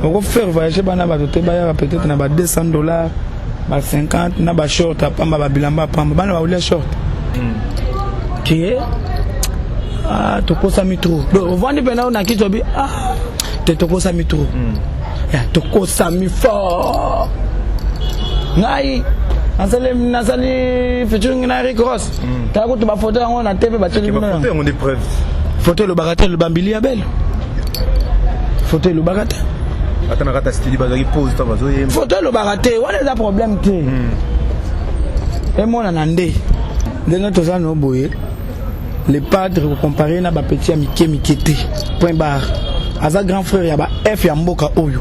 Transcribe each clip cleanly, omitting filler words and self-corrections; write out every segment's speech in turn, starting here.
On va faire voyager peut-être na $200, 50, na ba short apamba ba bilamba apamba bana ba ulia short. Qui tokosa mitro. On va ni pena na kitu bi te tokosa mitro. Ya tokosa mi fort. Ngai nasali featuring na Rick Ross. Ta ko to ba photo on na TV ba télé bino. Photo on des preuves. Photo le bagatel le bambili ya belle. Photo le bagatel. Attends, rata style bazaki pose ta bazo yem. Photo le bagatel, on a des problèmes té. Et mon anandé. Ndenge to ça no boye. Les padres comparé na ba petit mikete. Point barre. Aza grand frère ya ba F ya mboka oyo.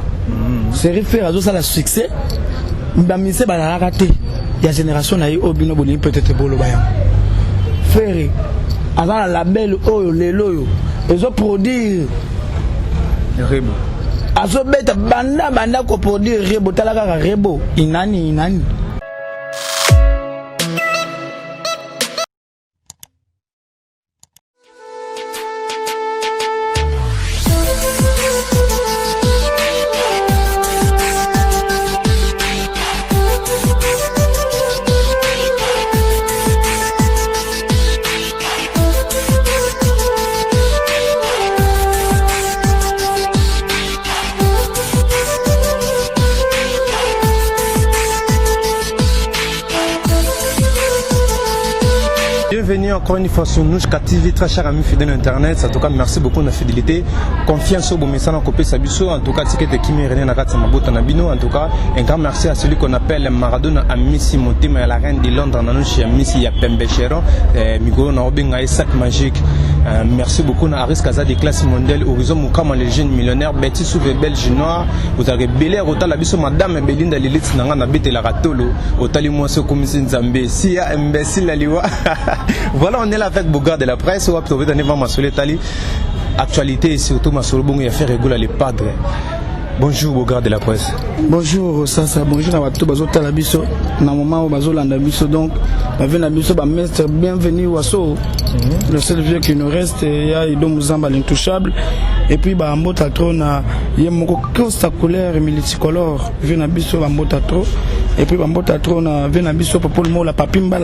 C'est référé à ça la succès. Mbamise ba la raté. Ya génération na yo obino boni peut-être bolo bayam. Frère, aza la label oyo lelo yo. Ezo produire Rebo. Azo beta banda ko produire Rebo talaka Rebo. Inani. Bienvenue encore une fois sur Nouchka TV, très cher ami fidèle internet. En tout cas, merci beaucoup de la fidélité. Confiance au bon message en copie Sabiso. En tout cas, ticket de Kimi René Nakatsa Mabota Nabino. En tout cas, un grand merci à celui qu'on appelle Maradona à Missy Motima, la reine de Londres, à Missy Yapembe Cheron, Migoro Naobinga et Sac Magique. Merci beaucoup à Aris Kaza des classes mondiales, Horizon Moukama, les jeunes millionnaires, Betty Souvé Belge Noir. Vous avez belé au Talabiso, Madame Belinda Lilith Nanga Bete la Ratolo, au Talimoso Komissin Zambé, Sia imbécile la Liwa. Voilà, on est là avec Bougard de la presse. On va trouver dans les vents Massolé Tali. Actualité et surtout Massolé Bongo et faire réguler les padres. Bonjour Bougard de la presse. Bonjour Sasa, bonjour à tous les Talabiso. Dans le moment où Bazo Landabiso, donc, Bavenabiso, Bamestre, bienvenue Wasso. Le seul vieux qui nous reste, il y a Idom Mouzamba l'intouchable. Et puis, Bambota Trône, il y a mon costa couleur et multicolore. Venabiso, Bambota Trône. Et puis, Bambota Trône, Venabiso, pour le mot, la papimba,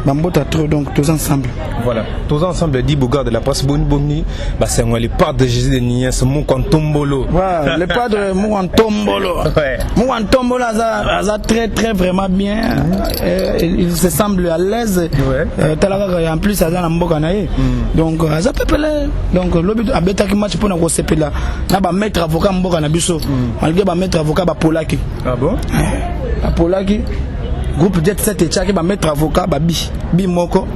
Bambota Trône, donc, tous ensemble. Voilà, tous ensemble, dit Bougard de la presse, Boni, c'est les padres de Jésus de Niès, mon cantombolo. Voilà, les padres, mon cantombolo. Mon cantombolo, ça très, très vraiment bien. Il se semble à l'aise. En plus, ça a donc, ça peut peler. Donc, l'objet à bêta qui match pour nous CP là. N'a pas mettre avocat Mboka na biso. Malgré ba mettre avocat ba Polaki. Ah bon? Ba Polaki. Groupe Jet 7 et Tchaki ba mettre avocat ba bi moko.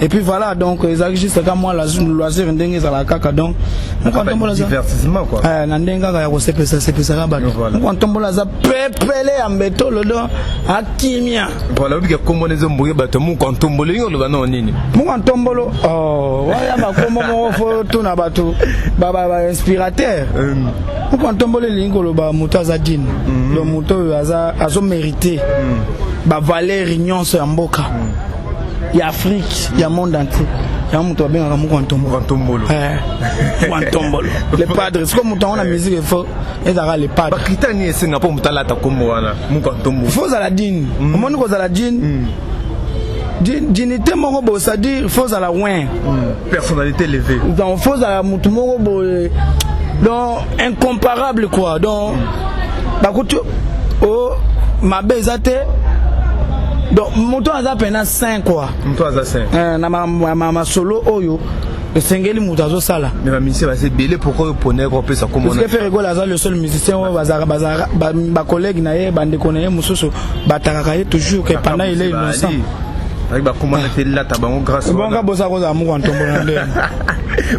Et puis voilà, donc ils ont juste comme moi la zone loisir ndenge za la kaka donc on tombe là divertissement quoi. Na ndenga ka ya ko CP ça ba. On tombe là za pepele ya mbeto lodo akimia. Voilà, obi ka kombo nezo mbuye bato mu kontombolo ngolo bana nini. Mu kontombolo waya ba kombo mo photo na bato ba inspirateur. Mu kontombolo lingolo ba muto azadine. Le muto azo mérité. Ba valeur nyonso ya mboka. Il y a Afrique, il y a le monde entier. Il y a un monde bien à Moukantombolo. Les padres, c'est comme on a musique, il faut les padres. Bakritani et Singapour, il faut Zaladine. Au moment où Zaladine, dignité Morobo, c'est-à-dire il faut Zalawin. Personnalité élevée. Donc il faut Zalamoutoumorobo. Donc incomparable quoi. Donc, ma baisate. Donc, mon temps a peine 5 quoi. Mon temps a 5. Ma solo oyo. Le singeli mutazo sala. Mais ma musicien va se belé pourquoi vous prenez quoi ça comment. Parce que fait rigoler le seul musicien ba collègue naie bande connaît mususu batarakaye toujours que pendant il est innocent. Avec ba comment était là tabango grâce. Bon ga bosa ko za mu kwa ntombo na ndé.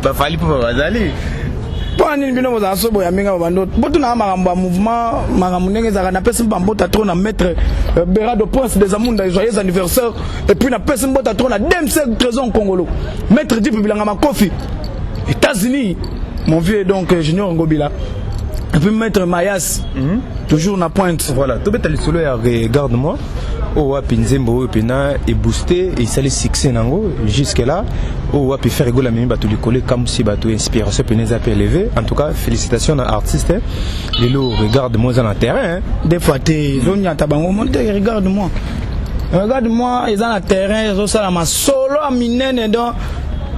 Ba fali pour bazali. Pour nini bino boza so boya minga bando. Botu na makambo mouvement makambo ndenge za na pesa mbota trop na mettre Berado Prince des Amunda joyeux anniversaire et puis na pesa mbota trop na DMC trésor congolo. Maître Dip Bilanga Makofi. États-Unis. Mon vieux donc Junior Ngobila. Et puis Maître Mayas. Toujours na pointe. Voilà, tout bête le solo regarde-moi. o wapi nzembo o pena et boosté et ça les succès nango jusque là o wapi faire rigoler même bato likole comme si bato inspiration pena za élevé. En tout cas félicitations à artiste les lo regarde moi dans le terrain des fois t'es zonia tabango monte regarde-moi ils ont le terrain ils ont ça ma solo à minene donc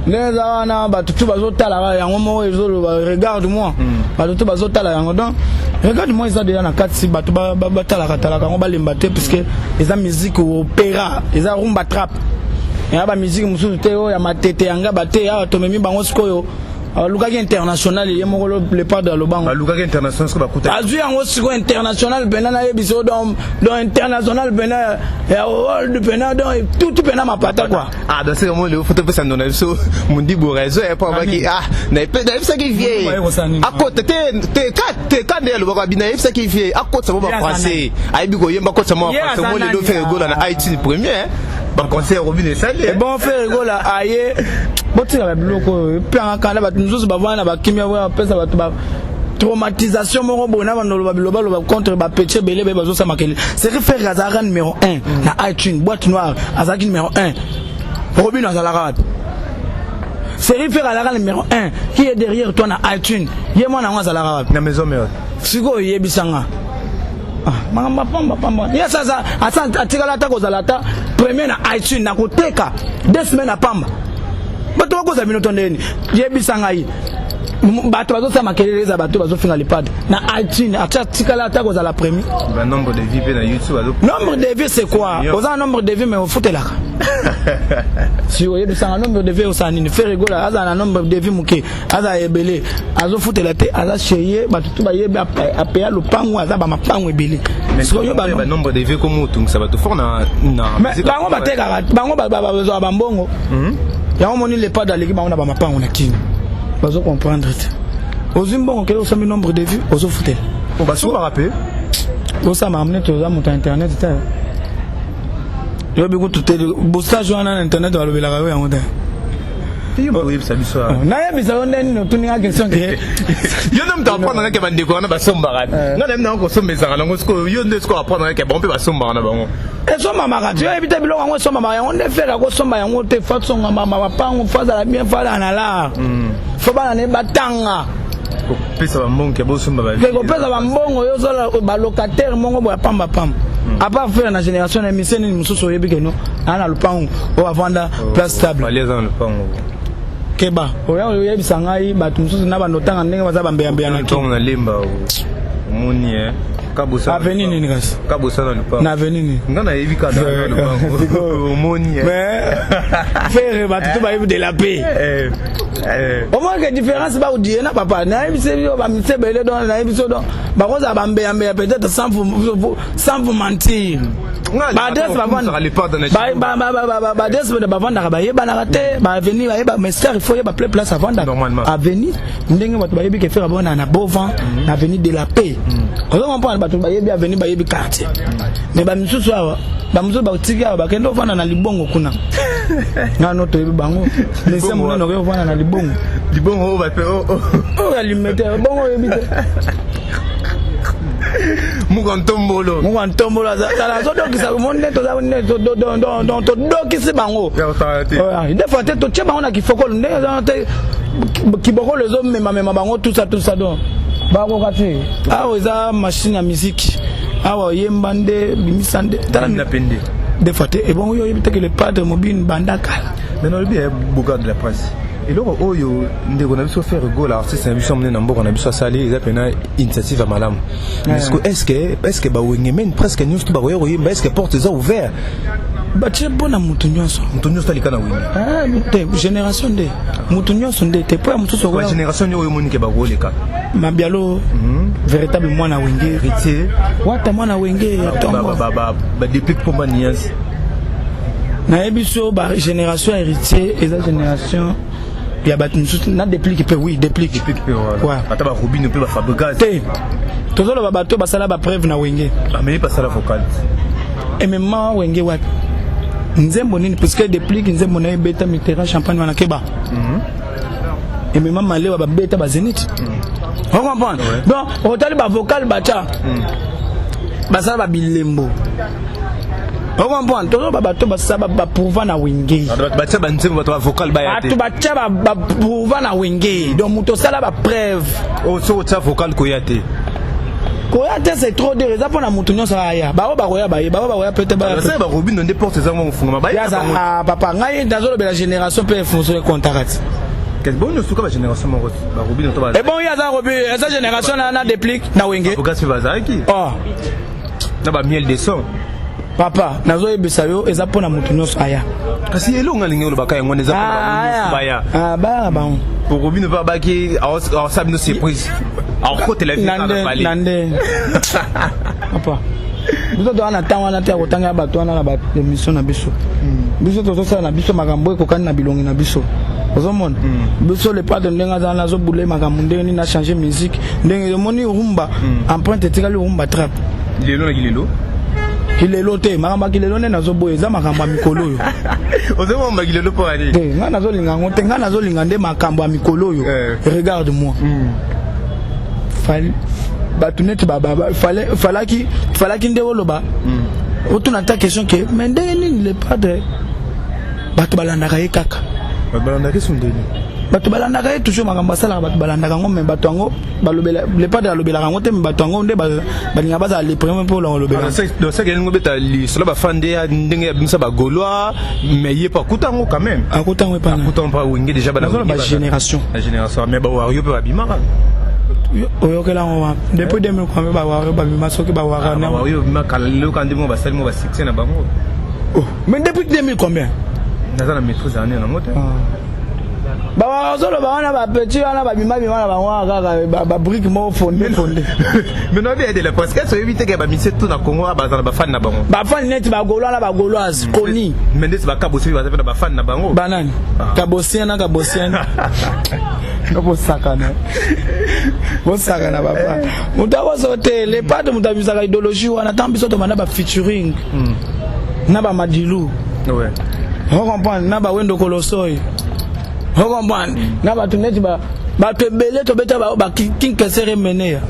les ana batutu bazotala yango mo regarde-moi batutu bazotala yango donc regarde-moi ils ont déjà na kati batu batala yango balembate parce que ils ont musique opéra ils ont rumba trap et ba musique mususu te ya matete yanga bate ya tomemi bango sikoyo Lukaki international il y a mon le pas dans le banc. Lukaki international c'est pas coûté. Azui en aussi international bena na yebiso dans international bena ya world bena dans tout bena ma pata quoi. Ah dans ce moment le photo peut s'en donner so mundi borezo et pas qui na ça qui vient. À côté te quand le baba bina ça qui vient à côté ça va français. Ai bi ko yemba côté ça moi français moi le faire go na iTunes premier. Bon conseil Robin et ça. Bon faire go là aye. Boti la biloko pe en kanda ba nous ba vana ba kimia wa pesa ba traumatisation moko bona ba no ba contre ba petit belé ba zo sa makeli c'est faire Azara numéro 1 na iTunes boîte noire Azaki numéro 1 Robin Azara c'est faire Azara numéro 1 qui est derrière toi na iTunes yemo na Azara na maison mère siko yebisanga mama pamba ya sasa atikala ta kozalata premier na iTunes na koteka 2 semaines na pamba bato bakoza bino tondeni yebisanga yi bato bazosa makelele za bato bazofinga lipad na iTunes acha tikala ata kozala premier ba nombre de vues na YouTube nombre de vues c'est quoi oza nombre de vues mais au fotelaka si vous yebisanga nombre de vues osani ne faire rigola aza na nombre de vues muke aza ebele azo fotela te aza cheye bato to ba yebe apeya lopango aza ba mapango ebele so yo ba nombre de vues comme tout ça bato fort na bango bateka bango ba bambongo ya omoni le pas dans l'équipe on a ba mapango na kini bazo comprendre ozimbongo kele osami nombre de vues ozo fotel on va se rappeler osa ma amener toza muta internet ta yo biku tuté bossage wana internet ba lobela ka yo yango ta yo yebisa biso na yebisa ondeni no tuninga question ke yo nem ta prendre ke bande ko na ba somba na nem na ko sombeza na ngo sko yo nde sko apprendre ke bon pe ba somba na bango eso mama ka yo ebita biloko ngo somba ma yango nde fera ko somba yango te fatso ngama mama pango faza la bien fala na la fo bana ne batanga ko pesa ba mbongo ke bo somba ba ko pesa ba mbongo yo zola ba locataire mongo bo pamba pamba à part faire la génération de mission ni mususu yebike no ana lupango o avanda place stable allez dans le pango keba oyo yebisa ngai bato mususu na banotanga ndenge baza bambeya na kingo na lemba moni kabusa avenue nini kasi kabusa na lupango na avenue nini ngana yebika na lupango moni mais faire bato to ba yebi de la paix au moins que différence ba odie na papa na yebise yo ba mitsebele don na yebiso don ba koza bambeya peut-être sans vous mentir ba des ba vendre ba des ba vendre ba yeba na raté ba venir ba yeba mais ça il faut yeba place à vendre à venir ndenge bato ba yebi ke faire bona na Bovan na avenue de la paix on comprend bato ba yebi avenue ba yebi quartier mais ba misusu awa ba misusu ba tikia ba kendo vana na libongo kuna na noto yebi bango mais c'est mon no vana na libongo ba pe o alimete bongo yebi te Mugantombolo la zo dokisa monde to za ne to dokisi bango des fois to tche bango na kifoko ndenge za te kiboko les hommes mema bango tout ça donc bango kati awo za machine à musique awo yembande bimisande tala na pende des fois te et bon yo yebite que le padre mobile bandaka mais non le bien beaucoup de la presse et loko oyo ndeko na biso faire go la artiste na biso mne na mboko na biso sali eza pena initiative à malamu est-ce que ba wenge men presque news to ba yo yemba est-ce que porte eza ouvert ba tche bona mutu nyonso talikana wenge te génération de mutu nyonso nde te po mutu so ko génération yo moni ke ba go leka mabialo véritable mwana wenge héritier wata mwana wenge ya tombo ba depuis pomba nias na ebiso ba génération héritier eza génération il y a battu na déplique oui déplique ouais ata ba Robin peut ba fabricage té tozolo ba bato ba sala ba preuve na wenge mais pas sala vocal et même wenge wat nzembo nini parce que déplique nzembo na beta mitera champagne wana keba et même malewa ba beta ba Zénith on comprend donc on tali ba vocal bacha ba sala ba bilembo On comprend, tout le monde va pouvoir na wingé. Vocal va pouvoir na wingé. Donc muto sala ba preuve. Oh so ça vocal koyate. Koyate c'est trop de raison pour na muto nyosa aya. Ba koya peut-être ba. Ça ba Robin on déporte ça mon fond ba. Ya ça papa ngai dans la génération peut fonctionner contact. Quel bon nous la génération mon ba Robin to ba. Et bon ya ça Robin, cette génération na déplique na wingé. Pourquoi c'est bazaki? Oh. Na ba miel de son. Papa, nazo yebisa yo eza pona mutu nyonso aya. Kasi yelo ngalingi olobaka yango eza pona baya. Ah ba ba. Pour Robin va baki alors ça une surprise. Alors côté la vie na balé. Nande. Papa. Biso do ana tanwa na te akotanga bato na ba émission na biso. Biso to ça na biso makambo ekokani na bilongi na biso. Ozomona. Biso le pas de ndenga za nazo boule makambo ndenge na changer musique. Ndenge moni rumba empreinte tikali rumba trap. Lelo na gilelo. Kilelo te makamba kilelo ne nazo boye za makamba mikolo yo ozemo magilelo po ali te nga nazo linga ngote nga nazo linga nde makamba mikolo yo regarde moi batunet baba falaki nde woloba otuna ta question que mais ndenge nini le padre bato balandaka ye kaka balandaka sundeni bato balandaka ye toujours makambo asalaka bato balandaka ngo me bato yango balobela le padre alobelaka ngo te me bato yango nde balinga bazala le premier mpo olobela donc ça kelingo beta lisolo bafande ya ndenge ya bimisa bagaulois mais ye pas kutango quand même akutango epana kutango pa wingi déjà bana ba génération mais ba wario pe babimaka oyokela ngo depuis 2000 kwa ba wario babima soki ba wario na wario bimaka le kandi mo basali mo ba succès na bango mais depuis 2000 combien nazana maîtrise année na moto ba solo ba wana ba petit wana ba bima na bango kaka ba brique mo fondé mais non bien de la parce que so éviter que ba mise tout na Congo ba za ba fan na bango ba fan net ba gaulois na ba gauloise koni mais des ba kabosi ba za ba fan na bango banani kabosien na no bosakana papa mutawa sote le pas de mutabisa ka idéologie wana tambiso to bana ba featuring na ba madilu ouais on comprend na ba wendo kolosoi on comprend na ba tuneti ba to belé to beta ba king kasere meneya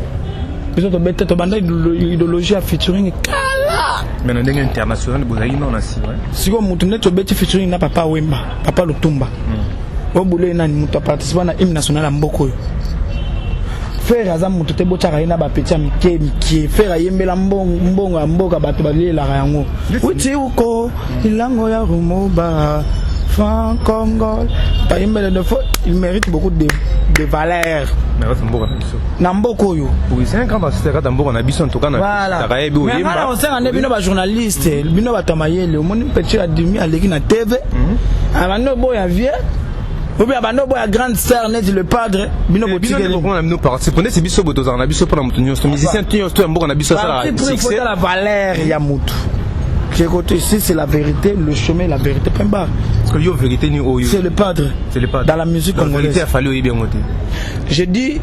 biso to beta to banda idéologie a featuring kala mais na ndenge international bozali non asi ouais siko mutu neto beti featuring na papa Wemba papa Lutumba obule nani mutu participer na hymne national mboko yo faire aza mutu te bochaka ina ba petit mike faire yembela mbongo ya mboka bato balela yango uti uko ilango ya rumoba fan Congo pa yembela de fois il mérite beaucoup de valeur mais c'est mboko na biso na mboko yo oui c'est un grand pasteur ka mboko na biso en tout cas na mais ngana on sanga ne bino ba journaliste bino ba tamayele omoni petit adimi aleki na TV abano boya vie ou bien abano boya grande sœur net le padre bino botikele bino na bino participer c'est biso boto na biso pour na mutu nyonso musicien nyonso to mboko na biso ça c'est la valeur ya mutu côté ici c'est la vérité le chemin la vérité point barre parce que yo vérité ni oyo c'est le padre dans la musique congolaise il a fallu bien monter je dis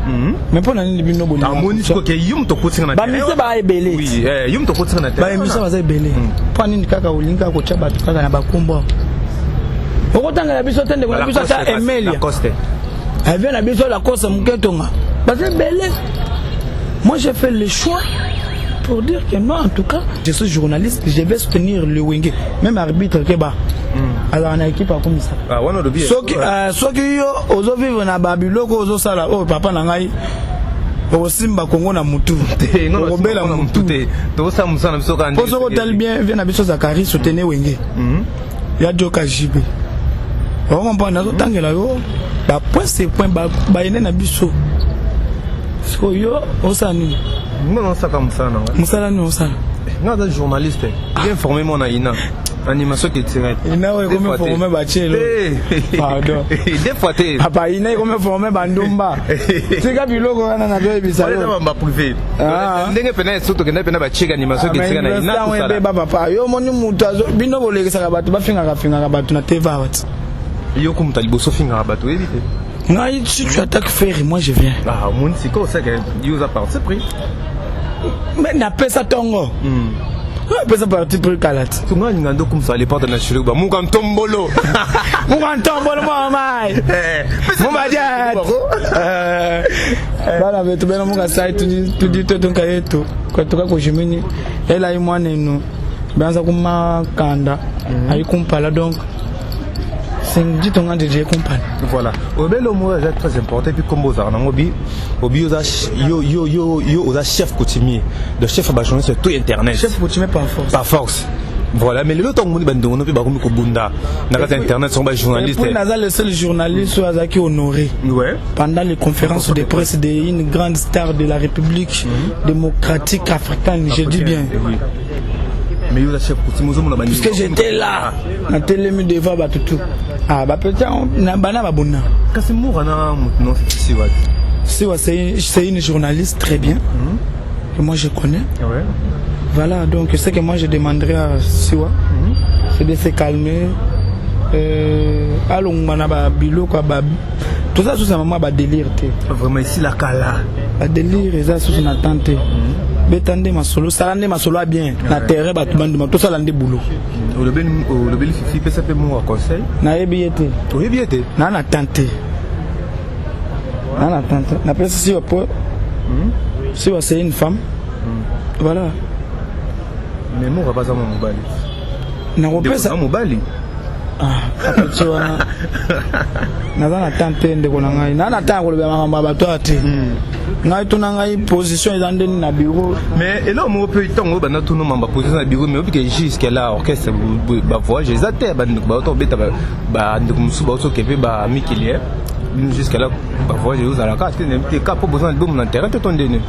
mais pour nani bino boni amoni ko ke yum to kotinga na ba mise ba ebele oui yum to kotinga na ba mise ba za ebele pour nini kaka olinga ko cha batu kaka na bakumba okotanga na biso tende ko na biso ta Emelia elle vient na biso la course muketonga ba za ebele moi j'ai fait le choix pour dire que moi en tout cas je suis journaliste je vais soutenir le Wenge même arbitre Keba alors on a équipe comme ça soki yo ozo vivre na babiloko ozo sala oh papa na ngai osimba Congo na mutu obela mutu to sa musana biso ka ndeko ozo tel bien vient na biso Zakari soutenir Wenge ya joka jibe on comprend na tangela yo ba point c'est point ba ene na biso so yo osani non ça comme ça non musala ni osala nga journaliste bien formé mon ina animation qui tire ina we comme formé ba chelo pardon des fois té papa ina comme formé ba ndumba tika biloko kana na doye bisalo wala ba privé ndenge pena surtout que ndepena ba chika animation qui tire na ina tout ça ba papa yo moni mutu bino bolekisa bato bafinga bato na TV wat yo comme taliboso finga bato éviter non si tu attaques faire moi je viens mon c'est quoi ça que you a parti pris mais n'a pas ça tongo pas ça parti pris kalat tu ngani ngando comme ça les portes na chiluba mukantombolo moi mai mon badiat bala vetu bena muka sai tu dit to tonka yetu kwa toka ko jimini ela imwane no Benza kuma kanda ayi kumpala donc c'est dit ton gars DJ compagnie. Voilà. Au bel mot est très important puis comme vous en obi yo aux chef coutumier de chef à journée sur tout internet. Chef coutumier par force. Par force. Voilà, mais le temps où on a pu baroumi ko bunda na internet sont pas journalistes. Pour Nazal le seul journaliste qui honoré. Ouais. Pendant les conférences de presse d'une grande star de la République démocratique africaine, je dis bien. Mais yo la chef coutumier parce que j'étais là na télémi devant batutu. Ah bah peut-être na bana babuna. Kasimou na non Siwa. Siwa c'est une journaliste très bien. Que moi je connais. Ouais. Voilà, donc ce que moi je demanderais à Siwa, c'est de se calmer. Allons, bilo quoi, tout ça sous sa maman, délire. Vraiment ici la cala. Délire, ça sous une attente. Bétande ma solo, ça l'année ma solo bien. La terre, tout ça l'année boulot. Le bel fifi peut s'appeler mon conseil. N'a ébiété. Oui, ébiété. N'a attente. N'a attente. N'a pas si pour. Siwa c'est une femme. Voilà. Mais moi, on va pas à mon mobile. Non, on peut ça. Mobile. Ah, tu vois. N'a attente de konanga. N'a attente le bama mama toi tu. N'a tu n'anga position dans le bureau. Mais et là on peut tant ba na tout no mamba position na bureau mais au que jusqu'à là orchestre ba voix j'ai zaté ba ba to beta ba ndumusu ba to kepe ba mikilie. Jusqu'à là ba voix j'ai aux à la carte n'était pas pour besoin de boum dans terrain ton donné.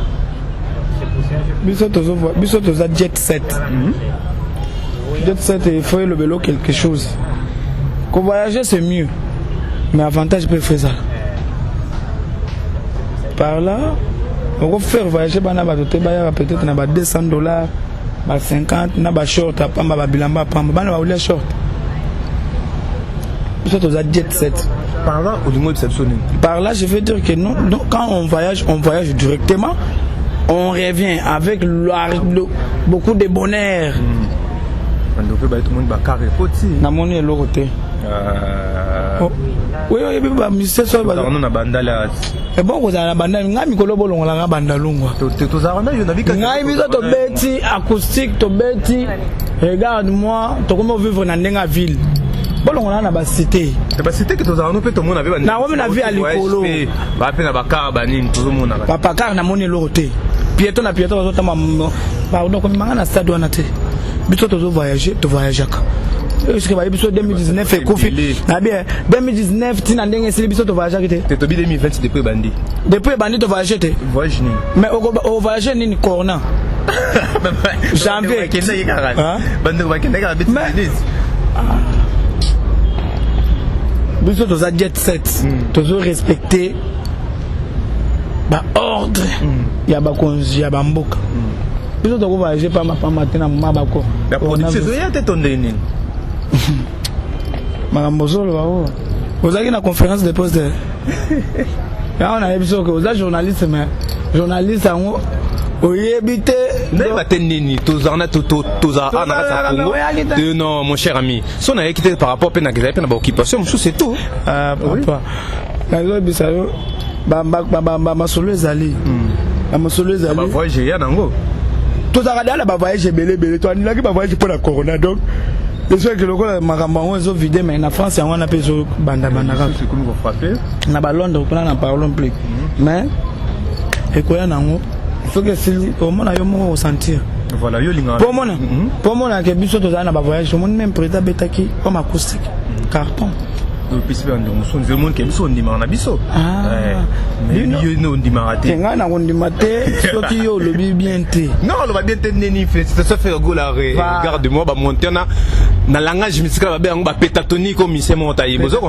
Biso toza jet set. Jet set il faut le vélo quelque chose. Qu'on voyager c'est mieux. Mais avantage peut faire ça. Par là, on va faire voyager bana ba peut-être na ba $200, ba 50, na ba short à pamba ba bilamba pamba bana ba oulia short. Biso toza jet set. Par là au niveau de cette zone. Par là je veux dire que non, quand on voyage directement. On revient avec beaucoup de bonheur. On devrait tout le monde carré poti. Na moni lo côté. Oui, bah monsieur so ba. On a bandala. Et bon vous avez bandala ngami ko lobo longola nga bandalungwa. To zarana yo na bika. Ngai biso to beti acoustique to beti. Regarde-moi, to comment vivre na ndenga ville. Bolongola na ba cité. Ba cité que to zarana pe to mona be ba. Na womi na vie à likolo. Ba pe na ba car ba nini to mona. Papa car na moni lo côté. Piéton na piéton bazota pardon comme manga na stade wana te biso to voyager est-ce que ba biso 2019 et kofi na bien 2019 tina ndenge sili biso to voyager te to 2020 depuis bandi to voyager te voyage ni mais au voyager ni corona janvier bandi ba kenda ka bêtise biso to za jet set to respecter ba ordre ya ba konzi ya ba mboka biso to ko voyager pa matin na mama bako la production ya te tonde nini makambo solo bawo ozaki na conférence de poste ya on a biso ko za journaliste mais journaliste ango oyebite ndeba te nini tozana toza ana Congo non mon cher ami son a quitté par rapport à na occupation c'est tout papa la bisayo ba solo ezali ba solo ezali ba voyage ya nango to za dala ba voyage belé to anilaki ba voyage pour la corona donc les gens que le makambo on zo vidé mais na France on a peso banda c'est comme vous frappez na ba Londres on en parlons plus mais ekoya nango faut que si au moins yo mo sentir voilà yo linga pour moi que biso to za na ba voyage on même président betaki comme acoustique carton pisi bando muso nzemo ke biso ndima na biso mais yo no ndima te nga na ndima te soki yo lobi bien te non lo bien te neni fait ça fait go la regarde moi ba monter na langage musical ba be ba pétatonique comme mise monta yi bozo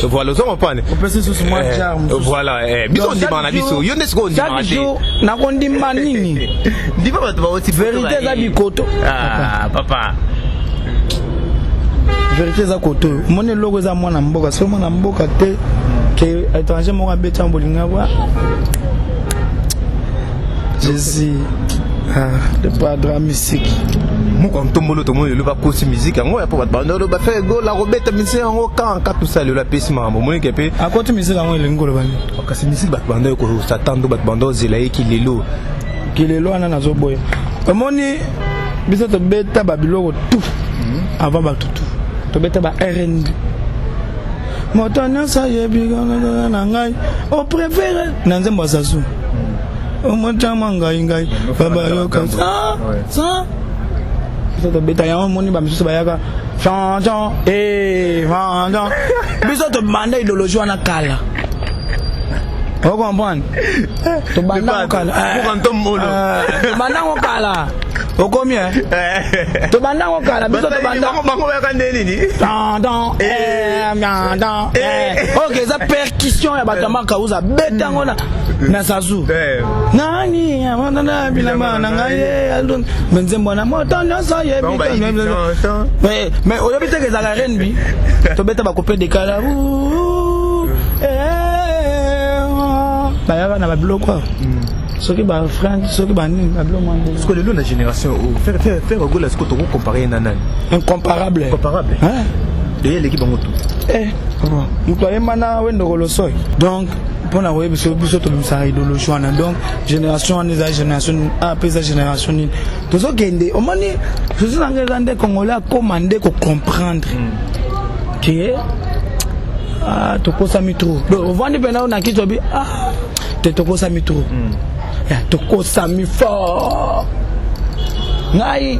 voilà zo on parle on peut se sous moi charme voilà biso ndima na biso yo ne sko ndima te na ko ndima nini ndima ba aussi vérité za bikoto papa vérité za koto moni logo za mwana mboka so mwana mboka te ke étranger mo ka beta mbolinga kwa Jésus le padre musique mo ko ntombolo to mo le ba posi musique ngo ya po ba bando ba fait go la robeta musique ngo kan ka tout ça le la pesi mambo mo ke pe a koto musique ngo le ngolo bani ka si musique ba bando ko satando ba bando zela ki lelo ana na zo boya moni biso to beta babiloko tout avant bato tout to beta ba R&B motonya sa yebi na ngai o préféré na nzembo sasu o mochama ngai baba yoka ça biso to beta ya moni ba miso ba yaka chanson vendant biso to banda idéologie wana kala. Vous comprenez? Tu bandes au kala. Au combien? Tu bandes au kala. Ok, ça percussion ya batama kauza beta ngona na sazu. Nani ya bilama na ngaye aldon benzembo na moto na sa ye mais oyobite ke za R&B to beta ba couper des kala. Bah na bablo quoi ceux qui ba frère ceux qui ba ni bablo moi parce que le la génération faire gola ce que tu comparer nana incomparable hein et l'équipe en tout nous croyons mana wendo kolosoy donc pour na web biso to misa idéologie wana donc génération les génération après sa génération ni to so kende o mani je suis engagé congolais commander ko comprendre que tokosa mitro on va ni pena na kitu bi te tokosa mitro ya tokosa mi fort ngai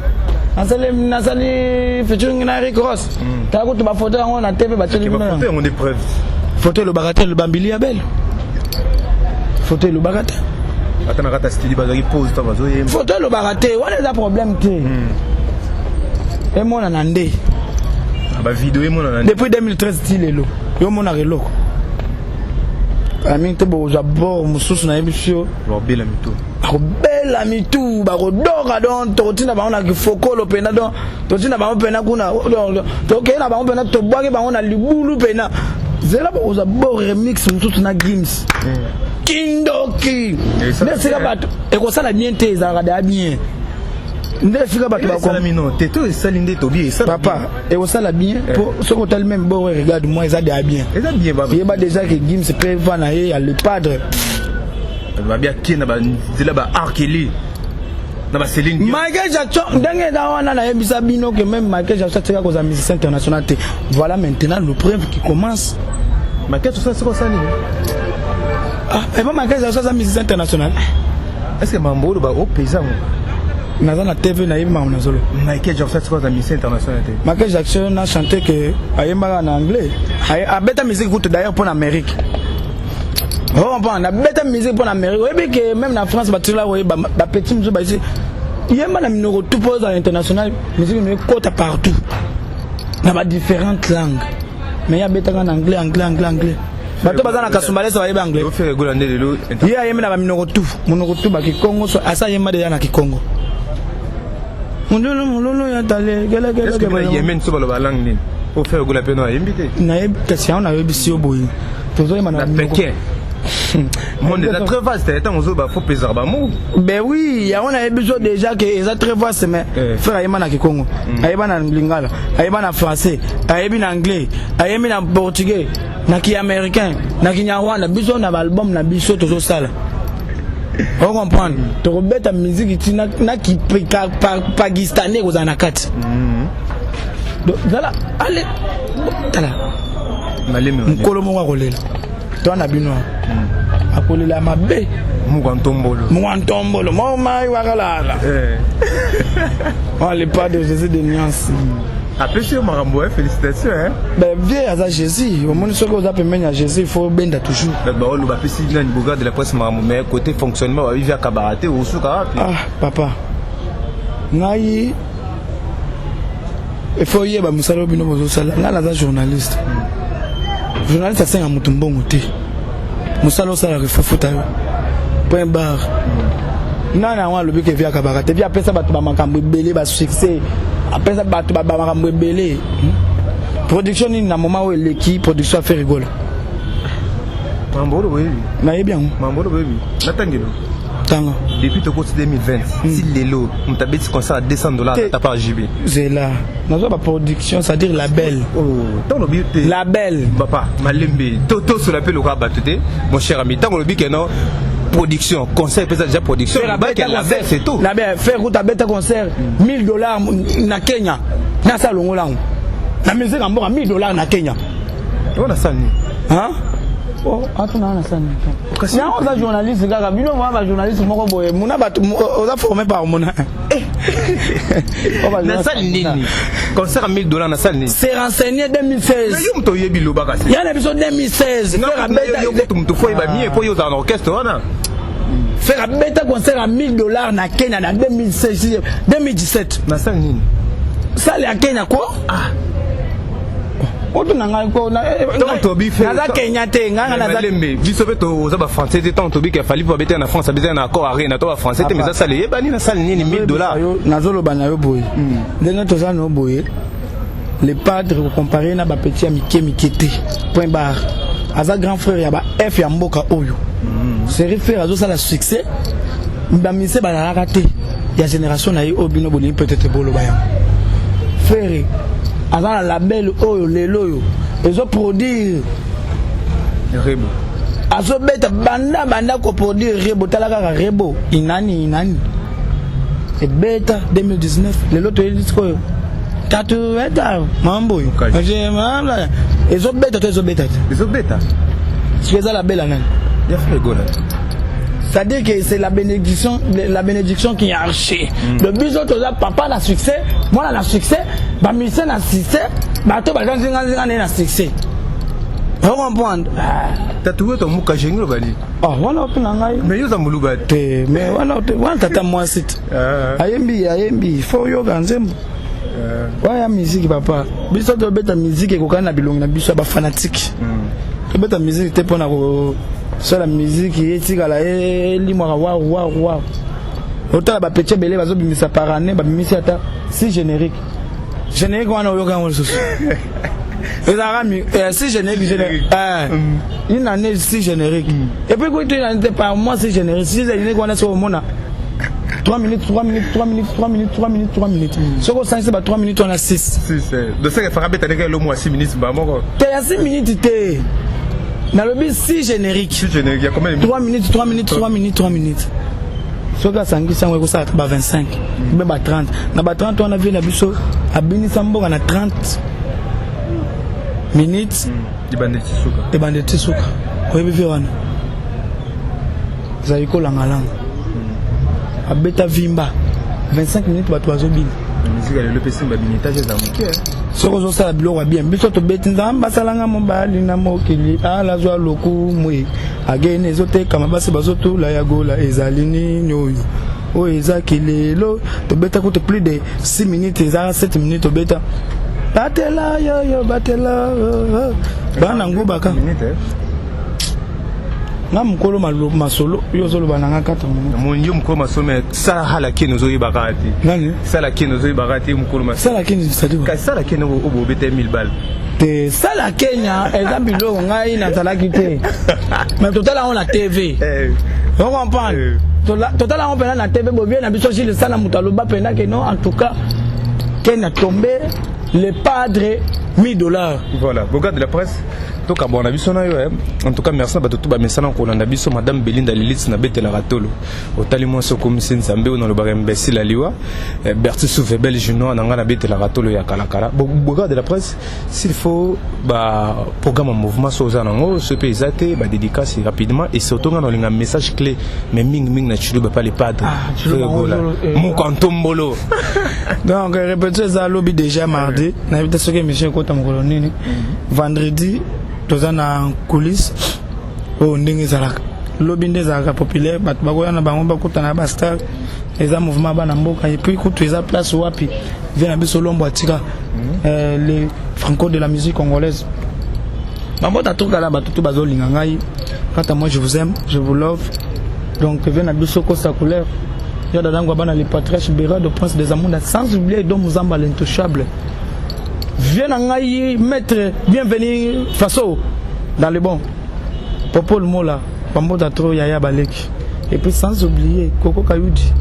nasali featuring na Eric Ross ta ko to ba photo yango na TV ba teli bino on est preuve photo le bagatel le bambili ya belle photo le bagatel atana kata style bazaki pose ta bazo yemba photo le bagatel wana za problème te et mona nande ba vidéo mona nande depuis 2013 style lo yo mona reloko ami te bo jabo mususu na ebisio robela mitu robela mitu ba rodora don totina ba ona kifokolo pena don totina ba pena kuna to kena ba pena to bwake ba ona libulu pena zela bo jabo remix mususu na Gims kindoki nesika bato ekosala bien te ezaka da bien ndé fika bato ba comme non teto et salinde to bien ça papa et on ça la bien pour ce qu'on tel même bon regarde moi ça déjà bien ça bien baba il y a déjà que Gims peut va na y a le padre va bien qui na ba zela ba arkeli na ba Céline Michael Jackson ndenge da wana na yebisa bino que même Michael Jackson c'est comme musicien international voilà maintenant le preuve qui commence Michael Jackson c'est quoi ça ni et pas Michael Jackson c'est musicien international est-ce que Mambolo ba au paysan naza na TV na yeba na zolo Michael Jackson c'est quoi un musicien international Michael Jackson a chanté que ayemba en anglais a beta musique pour d'ailleurs pour l'Amérique on prend la beta musique pour l'Amérique et que même na France ba tila ba petit musique ba ici yemba na minoro tout pose à l'international musique mais côté partout na ba différentes langues mais ya beta en anglais bato baza na kasumbale sa yeba anglais au fait golande lelo ya yemba na ba minoro tout ba Kikongo so asa yemba de na Kikongo Mundolo ya tale gele est-ce que Yemen so balo balang ni au faire gola peno invité na kasi on a yebisi oboyi tozo yema na Pékin monde est très vaste étant ozo ba faut peser ba mo ben oui ya on a yebisi déjà que est très vaste mais frère yema na Kikongo ayeba na lingala ayeba na français ayebi na anglais ayebi na portugais na ki américain na kinyarwanda biso na album na biso tozo sala. On comprend. Tu rebelles ta musique qui n'a qui pakistanais aux anakati. Donc voilà, allez. Voilà. Mkolomo wa kolela. Toi na bino. Akolela mabe. Mwantombolo. Mama wakalala. On les pas de Jésus de nuance. Après sur Marambo, félicitations hein. Ben vieux à Jésus, au moins ce que vous appelez à Jésus, il faut benda toujours. Ben on va plus dire une bourgade de la presse Marambo, mais côté fonctionnement, on va vivre à Kabaraté ou sous Karapi. Ah papa, naï, il faut y aller à Moussalo Bino Mosala. Là là journaliste. Journaliste a 5 à Moutumbo Mouté. Moussalo ça la refaute. Point barre. Non on le but que via Kabaraté, via après ça va tout makambo belé ba succès. Après ça, belé. Production ni na moment où l'équipe production fait rigole. Mambolo oui. Na bien. Mambolo oui. Natangelo. Tanga. Depuis le cours 2020, si l'élo, on t'a dit qu'on ça à $200 t'as pas JB. C'est là. Dans la production, c'est-à-dire label. Oh, tant le but label. Papa, Malembe, Toto sur l'appel au rabat mon cher ami, tant le but que non. production, concert peut-être déjà production. C'est tout. Faire route à bêta concert, $1000 na Kenya. Na ça longola. La musique en bas $1000 na Kenya. On a ça ni. Hein? Oh, attends, on a ça ni. Si on a journaliste, gars, bino moi journaliste moko boye, mona ba on a formé par mona. Na ça ni. Concert à $1000 na ça ni. C'est renseigné 2016. Mais yo mto yebi loba kasi. Il y a un épisode 2016. Faire à bêta yo mto foi ba mi et pour yo dans l'orchestre on. Faire un bêta concert à $1000 na Kenya en 2016, 2017. Na ça ni. Ça les à Kenya quoi? Ah. Oto nanga ko na Tobi fait. Na Kenya te nganga na Lembe. Biso to oza ba français te tant Tobi que fallait pour habiter en France, habiter en accord arena to ba français te mais ça ça les bani na ça ni $1000. Na zolo bana yo boy. Ndenge to ça no boy. Les padres comparé na ba petit amike mikete. Point barre. Aza grand frère ya ba F ya mboka oyo. C'est référé à ça la succès. Mbamise ba la raté. Ya génération na yo obino boni peut-être bolo ba ya. Frère avant la label oyo lelo yo ezo produire Rebo azo beta banda ko produire Rebo talaka Rebo inani et beta 2019 lelo to disco yo tatu eta mambo yo je mala ezo beta c'est ça la belle nani ya fait gola. C'est-à-dire que c'est la bénédiction qui a arché. Le but c'est papa a succès, moi a succès, ma mission a succès, bateau a succès. Vous comprenez? Tatoué ton mouka génie le bali. Ah voilà on a mais yo za muluba te mais voilà tata moi c'est. Ayembi faut yo ganzembo. Ouais la musique papa. Biso to beta musique et kokana bilongi na biso ba fanatique. Beta musique te pona ko sur la musique qui est tigala waouh autant ba petit belé bazo bimisa par année ba bimisa ata si générique on a yoga on soso si générique une année si générique et puis quand tu n'as pas moi si générique si générique on a sur mona 3 minutes ce qu'on sait c'est pas 3 minutes on a 6 de ça il fera bête avec le mois 6 minutes bah moi t'es à 6 minutes t'es dans le but si générique. Il y a combien de minutes? 3 minutes. Ce que ça ça va 25. Même 30. Dans 30 on a vu la biso à Bini Sambo on a 30 minutes. Des bandettes souka. Vous avez vu on. Zaiko langalang. À Beta Vimba 25 minutes ba toazo bini. Musique le PC ba binitage za muke. Soko zo sala bilo wa bien biso to beti nzamba salanga mobali na mokili ala zwa loku mwe agene zote kama basi bazoto la yagola ezalini nyoyo o ezakilelo to beta ko plus de 6 minutes ezara 7 minutes to beta batela yo batela bana ngubaka na mukolo masolo yo zolo bananga 4 minutes mon yo mukolo masolo mais ça hala kino zo ibakati nani ça kino zo ibakati mukolo masolo ça kino c'est-à-dire ka ça kino obo bete 1000 balles te ça la Kenya exemple lo ngai na salaki te mais total on la TV on comprend total on pena na TV bo bien na biso le sana mutaloba pena que non en tout cas Kenya tombé les padres $1000 voilà regarde la presse. Donc on a vu son en tout cas merci à tout ba messana ko na biso madame Belinda Lilith na betela ratolo au talimo so commission Nzambe on le ba imbécile aliwa Bertie Souvebel Juno na ngana betela ratolo ya kalakala regarde la presse s'il faut ba programme mouvement so za nango ce pays até ba dédicace rapidement et surtout on a un message clé mais ming na chulu ba pas les padres mon kantombolo donc répétez ça lobby déjà mardi na invité ce que monsieur Kota Mkolonini vendredi toza na coulisses o ndenge zalaka lobby ndezalaka populaire bato bakoya na bango bakutana ba star eza mouvement bana mboka et puis kutu eza place wapi vient na biso lombo atika les franco de la musique congolaise mambo tatoka la bato bazolinga ngai kata moi je vous aime je vous love donc vient na biso Kosa couleur ya dadango bana les patriarches Béra de Prince des Amounda sans oublier Dom Muzamba l'intouchable. Viens à mettre bienvenue Faso dans le bon. Popo le Mola, Pambo Datro Yaya Balek. Et puis sans oublier Koko Kayudi.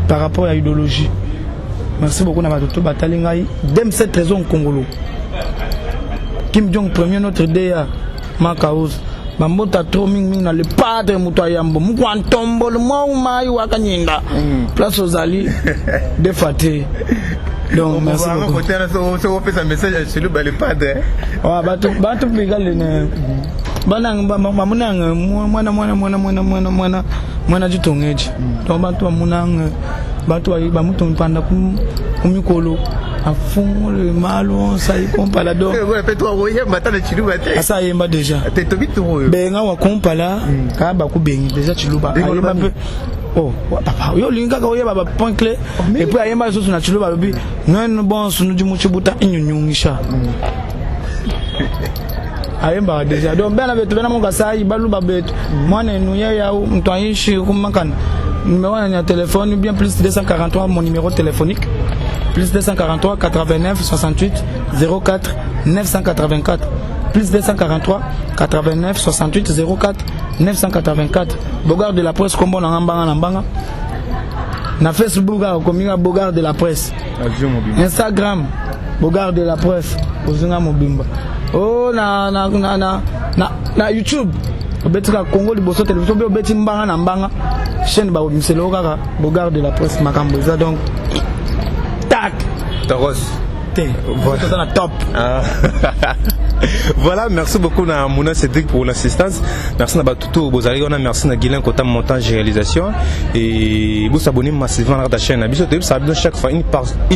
Par rapport à l'idéologie. Merci beaucoup Nabatoto Batalingaï. Dem cette raison Congolo. Kim Jong premier notre DA Makaouz. bambota trop mingi na le padre muto yambo mukwantombo le mwa wa kanyinda place ozali defate donc merci beaucoup on fait un message sur le padre wa batu bigal ne banang mamunang mwana jitongeji donc batu munang batu ba muto panda kumikolo afon le malo ça y compala donc ça y est déjà benga wa compala ka ba ku bengi déjà chiluba ayeba pe oh papa yo linga ka oyeba ba point clé et puis ayeba so na chiluba lobi non bon sunu di muchibuta inyunyungisha ayeba déjà donc bena betu bena monga ça y balu ba betu mwana nuya ya mtu aishi kumakana numéro ya téléphone bien plus 243 mon numéro téléphonique plus 243 89 68 04 984 plus 243 89 68 04 984 Bogard de la presse comme on en na Facebook comme Bogard de la presse Instagram Bogard de la presse Ozunga Mobimba oh na YouTube obetika Congo liboso télévision be obeti mbanga na mbanga chaîne ba miselo kaka Bogard de la presse makambo ça donc tac Taros voilà top voilà, merci beaucoup à Mouna Cédric pour l'assistance. Merci à Batuto Bozari, on a merci à Guilain Kota montage et réalisation. Et vous abonnez massivement à la chaîne. Ça donne chaque fois une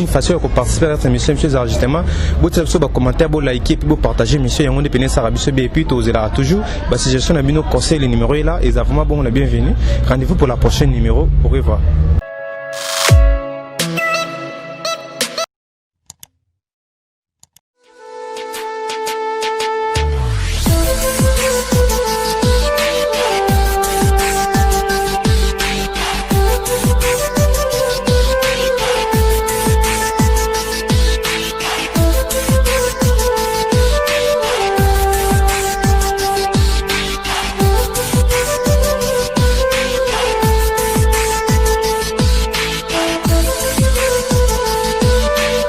façon de participer à cette émission, monsieur Zargistement. Vous avez commentaire, vous likez, vous partagez, monsieur. Et on est péné Sarabissé et puis vous êtes toujours. Si je suis un conseil, les numéros est là. Et vraiment bon, on est bienvenue. Rendez-vous pour la prochaine numéro. Au revoir.